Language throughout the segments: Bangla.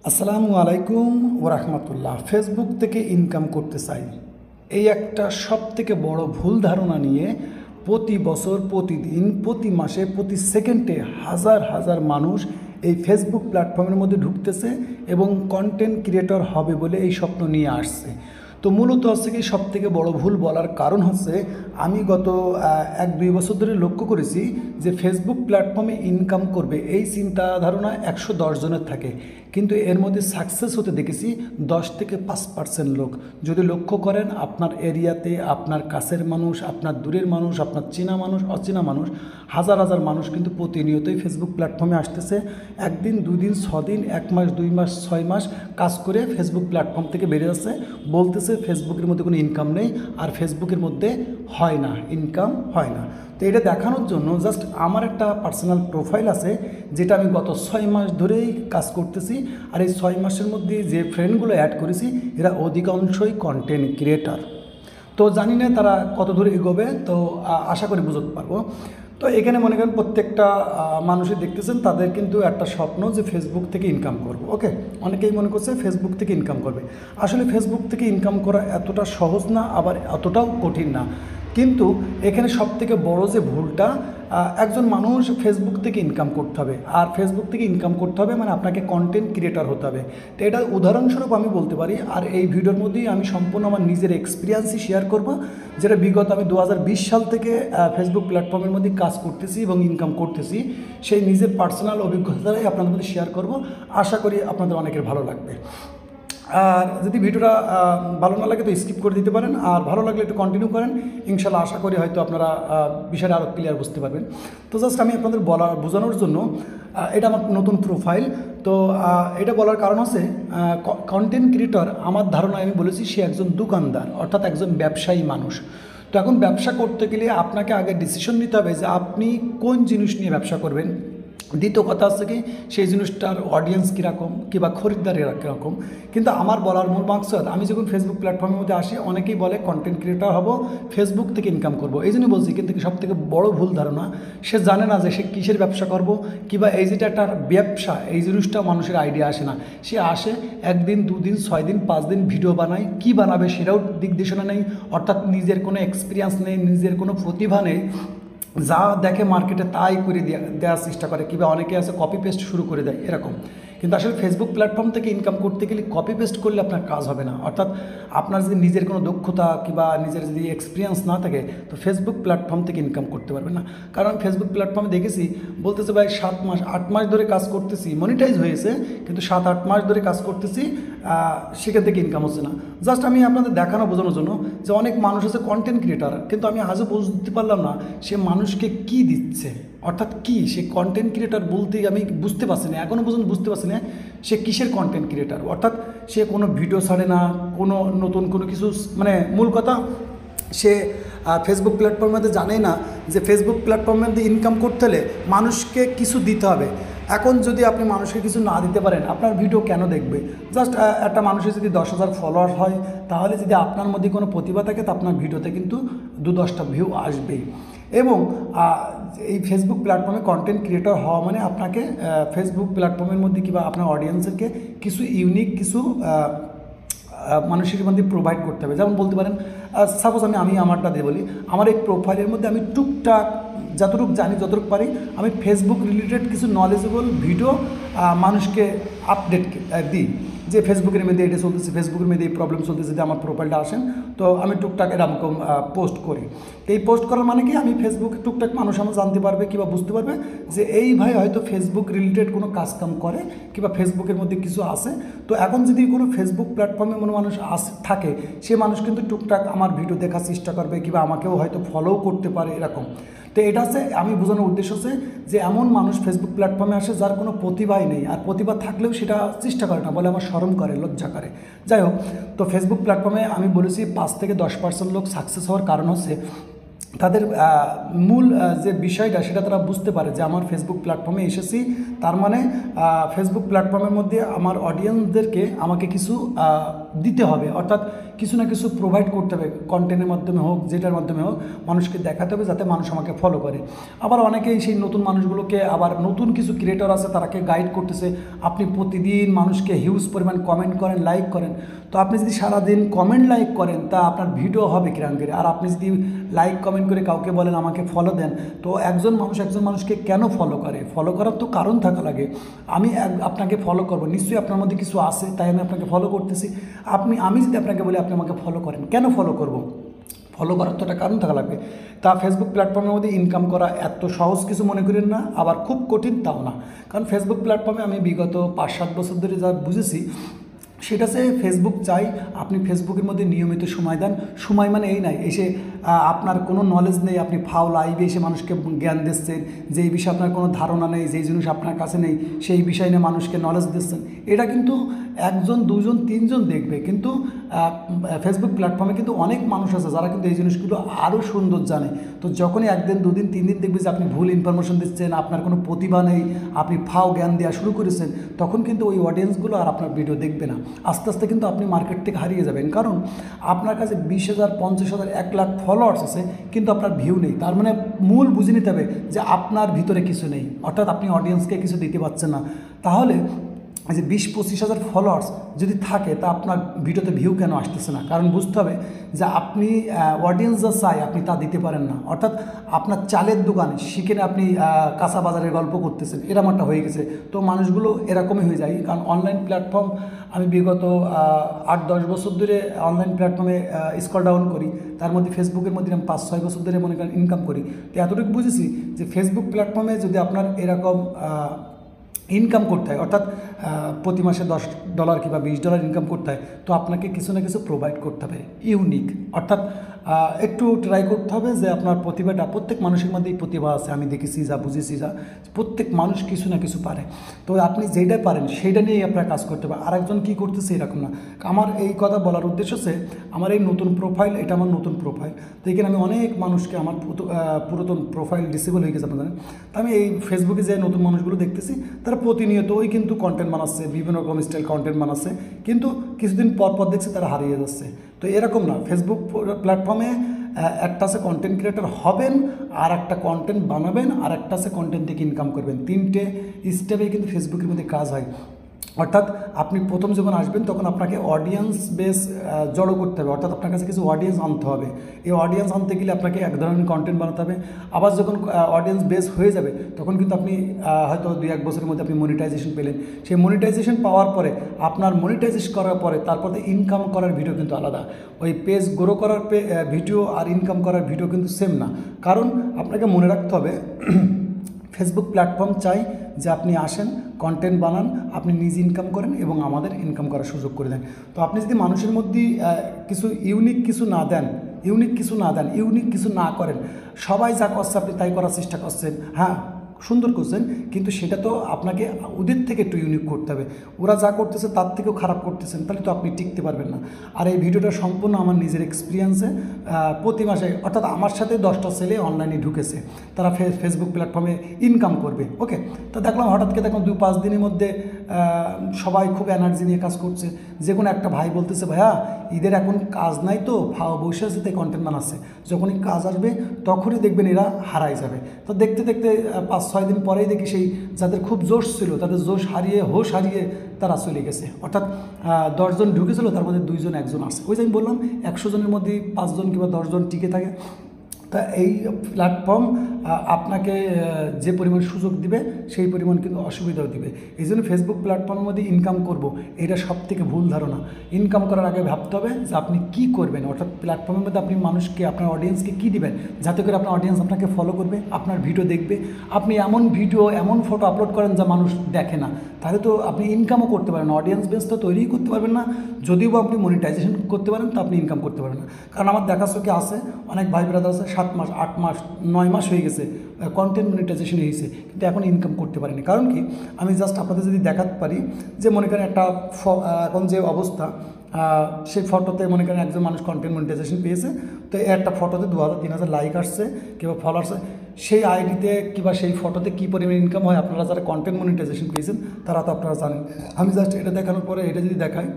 আসসালামু আলাইকুম ওরহমতুল্লাহ। ফেসবুক থেকে ইনকাম করতে চাই, এই একটা সব থেকে বড় ভুল ধারণা নিয়ে প্রতি বছর, প্রতিদিন, প্রতি মাসে, প্রতি সেকেন্ডে হাজার হাজার মানুষ এই ফেসবুক প্ল্যাটফর্মের মধ্যে ঢুকতেছে এবং কন্টেন্ট ক্রিয়েটর হবে বলে এই স্বপ্ন নিয়ে আসছে। তো মূলত হচ্ছে কি, সব থেকে বড় ভুল বলার কারণ হচ্ছে, আমি গত 1-2 বছর ধরে লক্ষ্য করেছি যে ফেসবুক প্ল্যাটফর্মে ইনকাম করবে এই চিন্তা ধারণা 110 জনের থাকে, কিন্তু এর মধ্যে সাকসেস হতে দেখেছি 10 থেকে 5% লোক। যদি লক্ষ্য করেন আপনার এরিয়াতে, আপনার কাছের মানুষ, আপনার দূরের মানুষ, আপনার চেনা মানুষ, অচেনা মানুষ, হাজার হাজার মানুষ কিন্তু প্রতিনিয়তই ফেসবুক প্ল্যাটফর্মে আসতেছে। একদিন, 2 দিন, 6 দিন, 1 মাস, 2 মাস, 6 মাস কাজ করে ফেসবুক প্ল্যাটফর্ম থেকে বেরিয়ে যাচ্ছে, বলতেছে ফেসবুকের মধ্যে কোনো ইনকাম নেই আর ফেসবুকের মধ্যে হয় না, ইনকাম হয় না। তো এটা দেখানোর জন্য জাস্ট আমার একটা পার্সোনাল প্রোফাইল আছে, যেটা আমি গত 6 মাস ধরেই কাজ করতেছি। আর এই 6 মাসের মধ্যে যে ফ্রেন্ডগুলো অ্যাড করেছি, এরা অধিকাংশই কন্টেন্ট ক্রিয়েটার। তো জানি না তারা কত দূর এগোবে, তো আশা করি বুঝতে পারবো। তো এখানে মনে করেন প্রত্যেকটা মানুষই দেখতেছেন, তাদের কিন্তু একটা স্বপ্ন যে ফেসবুক থেকে ইনকাম করব। ওকে, অনেকেই মনে করছে ফেসবুক থেকে ইনকাম করবে। আসলে ফেসবুক থেকে ইনকাম করা এতটা সহজ না, আবার এতটাও কঠিন না। কিন্তু এখানে সবথেকে বড় যে ভুলটা, একজন মানুষ ফেসবুক থেকে ইনকাম করতে হবে, আর ফেসবুক থেকে ইনকাম করতে হবে মানে আপনাকে কন্টেন্ট ক্রিয়েটর হতে হবে। তো এটা উদাহরণস্বরূপ আমি বলতে পারি। আর এই ভিডিওর মধ্যেই আমি সম্পূর্ণ আমার নিজের এক্সপিরিয়েন্সই শেয়ার করব, যেটা বিগত আমি 2020 সাল থেকে ফেসবুক প্ল্যাটফর্মের মধ্যে কাজ করতেছি এবং ইনকাম করতেছি। সেই নিজের পার্সোনাল অভিজ্ঞতাটাই আপনাদের মধ্যে শেয়ার করব। আশা করি আপনাদের অনেকের ভালো লাগবে। আর যদি ভিডিওটা ভালো না লাগে তো স্কিপ করে দিতে পারেন, আর ভালো লাগলে একটু কন্টিনিউ করেন। ইনশাল্লাহ আশা করি হয়তো আপনারা বিষয়টা আরও ক্লিয়ার বুঝতে পারবেন। তো জাস্ট আমি আপনাদের বোঝানোর জন্য, এটা আমার নতুন প্রোফাইল। তো এটা বলার কারণ হচ্ছে, কন্টেন্ট ক্রিয়েটর আমার ধারণায় আমি বলেছি সে একজন দোকানদার, অর্থাৎ একজন ব্যবসায়ী মানুষ। তো এখন ব্যবসা করতে গেলে আপনাকে আগে ডিসিশন নিতে হবে যে আপনি কোন জিনিস নিয়ে ব্যবসা করবেন। দ্বিতীয় কথা হচ্ছে কি, সেই জিনিসটার অডিয়েন্স কীরকম, কিংবা খরিদ্দারেরা কীরকম। কিন্তু আমার বলার মূল মাকসাদ, আমি যখন ফেসবুক প্ল্যাটফর্মের মধ্যে আসি, অনেকেই বলে কন্টেন্ট ক্রিয়েটর হব, ফেসবুক থেকে ইনকাম করব। এই জন্য বলছি, কিন্তু সবথেকে বড় ভুল ধারণা, সে জানে না যে সে কিসের ব্যবসা করব, কিংবা এই যেটা একটা ব্যবসা, এই জিনিসটা মানুষের আইডিয়া আসে না। সে আসে 1 দিন, 2 দিন, 6 দিন, 5 দিন ভিডিও বানায়, কী বানাবে সেটাও দিক দিশনা নেই, অর্থাৎ নিজের কোনো এক্সপিরিয়েন্স নেই, নিজের কোনো প্রতিভা নেই, যা দেখে মার্কেটে তাই করে দেওয়ার চেষ্টা করে, কিংবা অনেকে আছে কপি পেস্ট শুরু করে দেয় এরকম। কিন্তু আসলে ফেসবুক প্ল্যাটফর্ম থেকে ইনকাম করতে গেলে কপি পেস্ট করলে আপনার কাজ হবে না। অর্থাৎ আপনার যদি নিজের কোনো দক্ষতা কিংবা নিজের যদি এক্সপিরিয়েন্স না থাকে, তো ফেসবুক প্ল্যাটফর্ম থেকে ইনকাম করতে পারবেন না। কারণ ফেসবুক প্ল্যাটফর্মে দেখেছি, বলতেছে ভাই 7 মাস 8 মাস ধরে কাজ করতেছি, মনিটাইজ হয়েছে, কিন্তু 7-8 মাস ধরে কাজ করতেছি, সেখান থেকে ইনকাম হচ্ছে না। জাস্ট আমি আপনাদের দেখানো, বোঝানোর জন্য যে অনেক মানুষ আছে কন্টেন্ট ক্রিয়েটার, কিন্তু আমি আজও বুঝতে পারলাম না সে মানুষকে কি দিচ্ছে, অর্থাৎ কি সে কন্টেন্ট ক্রিয়েটার বলতে আমি বুঝতে পারছি না, এখনও পর্যন্ত বুঝতে পারছি না সে কিসের কন্টেন্ট ক্রিয়েটার। অর্থাৎ সে কোনো ভিডিও ছাড়ে না, কোনো নতুন কোনো কিছু, মানে মূল কথা সে ফেসবুক প্ল্যাটফর্মের মধ্যে জানে না যে ফেসবুক প্ল্যাটফর্মের মধ্যে ইনকাম করতে হলে মানুষকে কিছু দিতে হবে। এখন যদি আপনি মানুষকে কিছু না দিতে পারেন, আপনার ভিডিও কেন দেখবে? জাস্ট একটা মানুষের যদি 10,000 ফলোয়ার হয়, তাহলে যদি আপনার মধ্যে কোনো প্রতিভা থাকে, তো আপনার ভিডিওতে কিন্তু 2-10টা ভিউ আসবেই। এবং এই ফেসবুক প্ল্যাটফর্মে কন্টেন্ট ক্রিয়েটর হওয়া মানে আপনাকে ফেসবুক প্ল্যাটফর্মের মধ্যে কিংবা আপনার অডিয়েন্সকে কিছু ইউনিক কিছু মানুষের মধ্যে প্রোভাইড করতে হবে। যেমন বলতে পারেন, সাপোজ আমি আমারটা দিয়ে বলি, আমার এই প্রোফাইলের মধ্যে আমি টুকটাক যতটুকু জানি, যতটুকু পারি, আমি ফেসবুক রিলেটেড কিছু নলেজেবল ভিডিও মানুষকে আপডেট দিই, যে ফেসবুকের মধ্যে এটা চলতেছে, ফেসবুকের মধ্যে এই প্রবলেম চলতেছে, যদি আমার প্রোফাইলটা আসেন, তো আমি টুকটাক এরকম পোস্ট করি। তো এই পোস্ট করার মানে কি, আমি ফেসবুকে টুকটাক মানুষ আমার জানতে পারবে কিংবা বুঝতে পারবে যে এই ভাই হয়তো ফেসবুক রিলেটেড কোনো কাজকাম করে, কিংবা ফেসবুকের মধ্যে কিছু আছে। তো এখন যদি কোনো ফেসবুক প্ল্যাটফর্মে কোনো মানুষ থাকে, সে মানুষ কিন্তু টুকটাক আমার ভিডিও দেখার চেষ্টা করবে, কিংবা আমাকেও হয়তো ফলোও করতে পারে এরকম। তো এটা হচ্ছে আমি বোঝানোর উদ্দেশ্য হচ্ছে যে এমন মানুষ ফেসবুক প্ল্যাটফর্মে আসে যার কোনো প্রতিভাই নেই, আর প্রতিভা থাকলেও সেটা চেষ্টা করে না, বলে আমার শরম করে, লজ্জা করে। যাই হোক, তো ফেসবুক প্ল্যাটফর্মে আমি বলেছি 5 থেকে 10% লোক সাকসেস হওয়ার কারণ হচ্ছে তাদের মূল যে বিষয়টা, সেটা তারা বুঝতে পারে যে আমার ফেসবুক প্ল্যাটফর্মে এসেছি, তার মানে ফেসবুক প্ল্যাটফর্মের মধ্যে আমার অডিয়েন্সদেরকে আমাকে কিছু দিতে হবে, অর্থাৎ কিছু না কিছু প্রোভাইড করতে হবে, কন্টেন্টের মাধ্যমে হোক, যেটার মাধ্যমে হোক, মানুষকে দেখাতে হবে যাতে মানুষ আমাকে ফলো করে। আবার অনেকেই সেই নতুন মানুষগুলোকে, আবার নতুন কিছু ক্রিয়েটর আছে তারাকে গাইড করতেছে। আপনি প্রতিদিন মানুষকে হিউজ পরিমাণ কমেন্ট করেন, লাইক করেন, তো আপনি যদি সারাদিন কমেন্ট লাইক করেন তা আপনার ভিডিও হবে কিরকম করে? আর আপনি যদি লাইক কমেন্ট করে কাউকে বলেন আমাকে ফলো দেন, তো একজন মানুষকে কেন ফলো করে? ফলো করার তো কারণ থাকা লাগে। আমি আপনাকে ফলো করব, নিশ্চয়ই আপনার মধ্যে কিছু আছে, তাই আমি আপনাকে ফলো করতেছি। আমি যদি আপনাকে বলি আপনি আমাকে ফলো করেন, কেন ফলো করব? ফলো করার তো একটা কারণ থাকা লাগবে। তা ফেসবুক প্ল্যাটফর্মের মধ্যে ইনকাম করা এত সহজ কিছু মনে করেন না, আবার খুব কঠিন তাও না। কারণ ফেসবুক প্ল্যাটফর্মে আমি বিগত 5-7 বছর ধরে যা বুঝেছি সেটা সে ফেসবুক চাই আপনি ফেসবুকের মধ্যে নিয়মিত সময় দেন। সময় মানে এই নাই এসে আপনার কোনো নলেজ নেই, আপনি ফাও লাইভে এসে মানুষকে জ্ঞান দিচ্ছেন, যে এই বিষয়ে আপনার কোনো ধারণা নেই, যেই জিনিস আপনার কাছে নেই সেই বিষয় নিয়ে মানুষকে নলেজ দিচ্ছেন। এটা কিন্তু 1জন 2জন 3জন দেখবে, কিন্তু ফেসবুক প্ল্যাটফর্মে কিন্তু অনেক মানুষ আছে যারা কিন্তু এই জিনিসগুলো আরও সুন্দর জানে। তো যখনই 1 দিন 2 দিন 3 দিন দেখবে যে আপনি ভুল ইনফরমেশন দিচ্ছেন, আপনার কোনো প্রতিভা নেই, আপনি ফাও জ্ঞান দেওয়া শুরু করেছেন, তখন কিন্তু ওই অডিয়েন্সগুলো আর আপনার ভিডিও দেখবে না। আস্তে আস্তে কিন্তু আপনি মার্কেট থেকে হারিয়ে যাবেন, কারণ আপনার কাছে 20,000 50,000 1 লাখ ফলোয়ার্স আছে কিন্তু আপনার ভিউ নেই। তার মানে মূল বুঝে নিতে হবে যে আপনার ভিতরে কিছু নেই, অর্থাৎ আপনি অডিয়েন্সকে কিছু দিতে পারছেন না। তাহলে এই যে 20-25,000 ফলোয়ার্স যদি থাকে তা আপনার ভিডিওতে ভিউ কেন আসতেছে না? কারণ বুঝতে হবে যে আপনি অডিয়েন্স যা চাই আপনি তা দিতে পারেন না। অর্থাৎ আপনার চালের দোকান সেখানে আপনি কাঁচা বাজারের গল্প করতেছেন, এরকম একটা হয়ে গেছে। তো মানুষগুলো এরকমই হয়ে যায়, কারণ অনলাইন প্ল্যাটফর্ম আমি বিগত 8-10 বছর ধরে অনলাইন প্ল্যাটফর্মে স্ক্রল ডাউন করি, তার মধ্যে ফেসবুকের মধ্যে আমি 5-6 বছর ধরে মনে করেন ইনকাম করি। তো এতটুকু বুঝেছি যে ফেসবুক প্ল্যাটফর্মে যদি আপনার এরকম ইনকাম করতে হয়, অর্থাৎ প্রতি মাসে $10 কিংবা $20 ইনকাম করতে হয়, তো আপনাকে কিছু না কিছু প্রোভাইড করতে হবে ইউনিক, অর্থাৎ একটু ট্রাই করতে হবে যে আপনার প্রতিভাটা, প্রত্যেক মানুষের মধ্যেই প্রতিভা আছে, আমি দেখেছি যা বুঝেছি যা, প্রত্যেক মানুষ কিছু না কিছু পারে। তো আপনি যেটা পারেন সেইটা নিয়েই আপনার কাজ করতে হবে, আরেকজন কী করতেছে এরকম না। আমার এই কথা বলার উদ্দেশ্য হচ্ছে আমার এই নতুন প্রোফাইল, এটা আমার নতুন প্রোফাইল, তো এখানে আমি অনেক মানুষকে, আমার পুরাতন প্রোফাইল ডিসেবল হয়ে গেছে আপনাদের, তো আমি এই ফেসবুকে যে নতুন মানুষগুলো দেখতেছি তারা প্রতিনিয়ত ওই কিন্তু কন্টেন্ট বানাচ্ছে, বিভিন্ন রকম স্টাইল কন্টেন্ট বানাচ্ছে, কিন্তু কিছুদিন পর পর দেখছি তারা হারিয়ে যাচ্ছে। তো এরকম না, ফেসবুক প্ল্যাটফর্মে একটা আছে কন্টেন্ট ক্রিয়েটর হবেন, আর একটা কন্টেন্ট বানাবেন, আর একটা আছে কন্টেন্ট থেকে ইনকাম করবেন। 3টে স্টেপে কিন্তু ফেসবুকের মধ্যে কাজ হয়। অর্থাৎ আপনি প্রথম যখন আসবেন তখন আপনাকে অডিয়েন্স বেস জড়ো করতে হবে, অর্থাৎ আপনার কাছে কিছু অডিয়েন্স আনতে হবে। এই অডিয়েন্স আনতে গেলে আপনাকে এক ধরনের কন্টেন্ট বানাতে হবে। আবার যখন অডিয়েন্স বেস হয়ে যাবে তখন কিন্তু আপনি হয়তো 2-1 বছরের মধ্যে আপনি মনিটাইজেশন পেলেন। সেই মনিটাইজেশন পাওয়ার পরে আপনার মনিটাইজেশন করার পরে তারপরে ইনকাম করার ভিডিও কিন্তু আলাদা। ওই পেজ গ্রো করার ভিডিও আর ইনকাম করার ভিডিও কিন্তু সেম না, কারণ আপনাকে মনে রাখতে হবে ফেসবুক প্ল্যাটফর্ম চাই যে আপনি আসেন, কন্টেন্ট বানান, আপনি নিজে ইনকাম করেন এবং আমাদের ইনকাম করার সুযোগ করে দেন। তো আপনি যদি মানুষের মধ্যে কিছু ইউনিক কিছু না দেন, ইউনিক কিছু না করেন, সবাই যা করছে আপনি তাই করার চেষ্টা করছেন, হ্যাঁ সুন্দর করছেন, কিন্তু সেটা তো আপনাকে ওদের থেকে একটু ইউনিক করতে হবে। ওরা যা করতেছে তার থেকেও খারাপ করতেছেন, তাহলে তো আপনি টিকতে পারবেন না। আর এই ভিডিওটা সম্পূর্ণ আমার নিজের এক্সপিরিয়েন্সে, প্রতি মাসে, অর্থাৎ আমার সাথে 10টা ছেলে অনলাইনে ঢুকেছে, তারা ফেসবুক প্ল্যাটফর্মে ইনকাম করবে। ওকে, তো দেখলাম হঠাৎ করে দেখলাম 2-5 দিনের মধ্যে সবাই খুব এনার্জি নিয়ে কাজ করছে। যে কোনো একটা ভাই বলতেছে ভাইয়া ঈদের এখন কাজ নাই তো ফাও বসে আছে, তাই কন্টেন্ট বানাচ্ছে, যখনই কাজ আসবে তখনই দেখবেন এরা হারাই যাবে। তো দেখতে দেখতে 5-6 দিন পরেই দেখি সেই যাদের খুব জোশ ছিল তাদের জোশ হারিয়ে, হোশ হারিয়ে তারা চলে গেছে। অর্থাৎ 10 জন ঢুকেছিল, তার মধ্যে 2 জন 1 জন আসছে। ওই যে আমি বললাম 100 জনের মধ্যে 5 জন কিংবা 10 জন টিকে থাকে। তা এই প্ল্যাটফর্ম আপনাকে যে পরিমাণ সুযোগ দিবে সেই পরিমাণ কিন্তু অসুবিধাও দিবে। এই জন্য ফেসবুক প্ল্যাটফর্মের মধ্যে ইনকাম করব, এটা সবথেকে ভুল ধারণা। ইনকাম করার আগে ভাবতে হবে যে আপনি কি করবেন, অর্থাৎ প্ল্যাটফর্মের মধ্যে আপনি মানুষকে, আপনার অডিয়েন্সকে কী দিবেন যাতে করে আপনার অডিয়েন্স আপনাকে ফলো করবে, আপনার ভিডিও দেখবে। আপনি এমন ভিডিও, এমন ফটো আপলোড করেন যা মানুষ দেখে না, তাহলে তো আপনি ইনকামও করতে পারেন না, অডিয়েন্স বেস তো তৈরিই করতে পারবেন না। যদিও আপনি মনিটাইজেশন করতে পারেন তো আপনি ইনকাম করতে পারবেন না। কারণ আমার দেখা চোখে আছে অনেক ভাই ব্রাদার আছে 7 মাস 8 মাস 9 মাস হয়ে গেছে কন্টেন্ট মনিটাইজেশন হয়েছে, কিন্তু এখন ইনকাম করতে পারেনি। কারণ কি, আমি জাস্ট আপনাদের যদি দেখাতে পারি যে মনে করেন একটা এখন যে অবস্থা, সেই ফটোতে মনে করেন একজন মানুষ কন্টেন্ট মনিটাইজেশন পেয়েছে, তো একটা ফটোতে 2000-3000 লাইক আসছে কিংবা ফলোয়ার্স, সেই আইডিতে কিংবা সেই ফটোতে কী পরিমাণ ইনকাম হয় আপনারা যারা কন্টেন্ট মনিটাইজেশন পেয়েছেন তারা তো আপনারা জানেন। আমি জাস্ট এটা দেখানোর পরে এটা যদি দেখাই,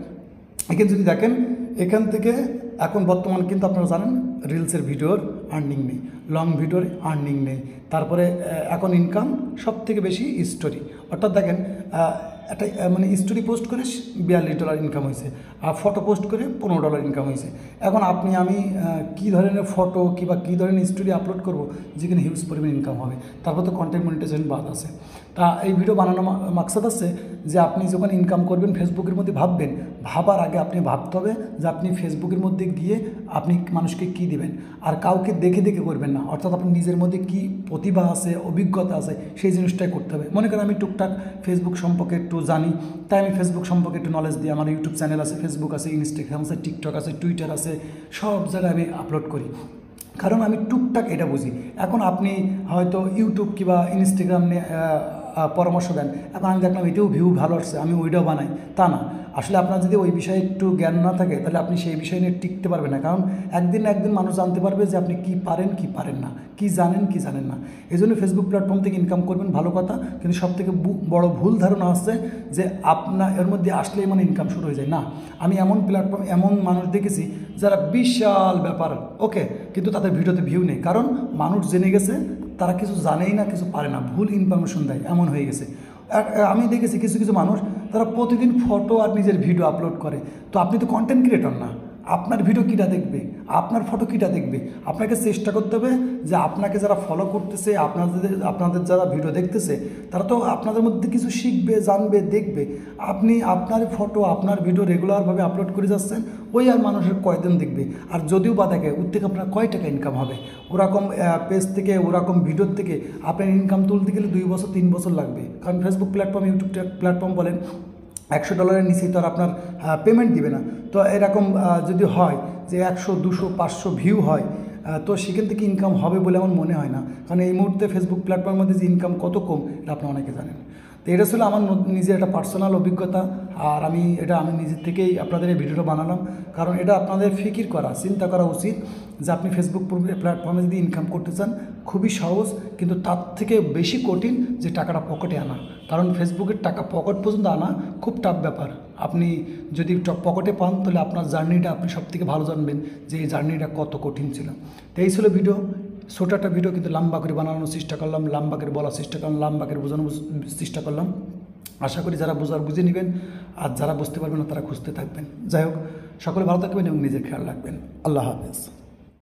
এখানে যদি দেখেন এখান থেকে এখন বর্তমান কিন্তু আপনারা জানেন রিলসের ভিডিওর আর্নিং নেই, লং ভিডিওর আর্নিং নেই। তারপরে এখন ইনকাম সব থেকে বেশি স্টোরি, অর্থাৎ দেখেন একটা মানে স্টোরি পোস্ট করে $42 ইনকাম হয়েছে, আর ফটো পোস্ট করে $15 ইনকাম হয়েছে। এখন আপনি আমি কী ধরনের ফটো কিংবা কী ধরনের স্টোরি আপলোড করব যেখানে হিউজ পরিমাণ ইনকাম হবে। তারপর তো কন্টেন্ট মনিটাইজেশন বাদ আছে। তা এই ভিডিও বানানো মাকসাদ আছে যে আপনি যখন ইনকাম করবেন ফেসবুকের মধ্যে ভাববেন, ভাবার আগে আপনি ভাবতে হবে যে আপনি ফেসবুকের মধ্যে গিয়ে আপনি মানুষকে কী দিবেন, আর কাউকে দেখে দেখে করবেন না। অর্থাৎ আপনি নিজের মধ্যে কী প্রতিভা আছে, অভিজ্ঞতা আছে, সেই জিনিসটাই করতে হবে। মনে করেন আমি টুকটাক ফেসবুক সম্পর্কে একটু জানি, তাই আমি ফেসবুক সম্পর্কে একটু নলেজ দিই। আমার ইউটিউব চ্যানেল আছে, ফেসবুক আছে, ইনস্টাগ্রাম আছে, টিকটক আছে, টুইটার আছে, সব জায়গায় আমি আপলোড করি, কারণ আমি টুকটাক এটা বুঝি। এখন আপনি হয়তো ইউটিউব কিংবা ইনস্টাগ্রাম নিয়ে পরামর্শ দেন, এখন আমি দেখলাম এটাও ভিউ ভালো আসছে, আমি ওইটাও বানাই, তা না। আসলে আপনার যদি ওই বিষয়ে একটু জ্ঞান না থাকে তাহলে আপনি সেই বিষয় নিয়ে টিকতে পারবেন না, কারণ একদিন না একদিন মানুষ জানতে পারবে যে আপনি কী পারেন কী পারেন না, কী জানেন কী জানেন না। এই জন্য ফেসবুক প্ল্যাটফর্ম থেকে ইনকাম করবেন, ভালো কথা, কিন্তু সবথেকে বড় ভুল ধারণা হচ্ছে যে আপনার এর মধ্যে আসলেই মানে ইনকাম শুরু হয়ে যায়। না, আমি এমন প্ল্যাটফর্ম এমন মানুষ দেখেছি যারা বিশাল ব্যাপার ওকে, কিন্তু তাদের ভিডিওতে ভিউ নেই, কারণ মানুষ জেনে গেছে তারা কিছু জানেই না, কিছু পারে না, ভুল ইনফরমেশন দেয়, এমন হয়ে গেছে। আমি দেখেছি কিছু কিছু মানুষ তারা প্রতিদিন ফটো আর নিজের ভিডিও আপলোড করে। তো আপনি তো কন্টেন্ট ক্রিয়েটর না, আপনার ভিডিও কীটা দেখবে, আপনার ফটো কীটা দেখবে? আপনাকে চেষ্টা করতে হবে যে আপনাকে যারা ফলো করতেছে, আপনাদের যারা ভিডিও দেখতেছে তারা তো আপনাদের মধ্যে কিছু শিখবে, জানবে, দেখবে। আপনি আপনার ফটো আপনার ভিডিও রেগুলারভাবে আপলোড করে যাচ্ছেন, ওই আর মানুষের কয়দিন দেখবে, আর যদিও বা দেখে ওর থেকে আপনার কয় টাকা ইনকাম হবে। ওরকম পেজ থেকে ওরকম ভিডিওর থেকে আপনার ইনকাম তুলতে গেলে 2 বছর 3 বছর লাগবে, কারণ ফেসবুক প্ল্যাটফর্ম, ইউটিউব প্ল্যাটফর্ম বলেন $100 নিচেই তো আর আপনার পেমেন্ট দিবে না। তো এরকম যদি হয় যে 100, 200, 500 ভিউ হয়, তো সেখান থেকে ইনকাম হবে বলে আমার মনে হয় না, কারণ এই মুহূর্তে ফেসবুক প্ল্যাটফর্মের মধ্যে যে ইনকাম কত কম এটা আপনারা অনেকে জানেন। তো এটা ছিল আমার নিজের একটা পার্সোনাল অভিজ্ঞতা, আর আমি নিজের থেকেই আপনাদের এই ভিডিওটা বানালাম, কারণ এটা আপনাদের ফিকির করা, চিন্তা করা উচিত যে আপনি ফেসবুক প্ল্যাটফর্মে যদি ইনকাম করতে চান খুবই সহজ, কিন্তু তার থেকে বেশি কঠিন যে টাকাটা পকেটে আনা, কারণ ফেসবুকের টাকা পকেট পর্যন্ত আনা খুব টাফ ব্যাপার। আপনি যদি পকেটে পান তাহলে আপনার জার্নিটা আপনি সব থেকে ভালো জানবেন যে এই জার্নিটা কত কঠিন ছিল। তো এই ছিল ভিডিও, ছোট একটা ভিডিও, কিন্তু লম্বা করে বানানোর চেষ্টা করলাম, লম্বা করে বলার চেষ্টা করলাম, লম্বা করে বোঝানোর চেষ্টা করলাম। আশা করি যারা বুঝে নেবেন, আর যারা বুঝতে পারবেন না তারা খুঁজতে থাকবেন। যাই হোক, সকলে ভালো থাকবেন এবং নিজের খেয়াল রাখবেন। আল্লাহ হাফেজ।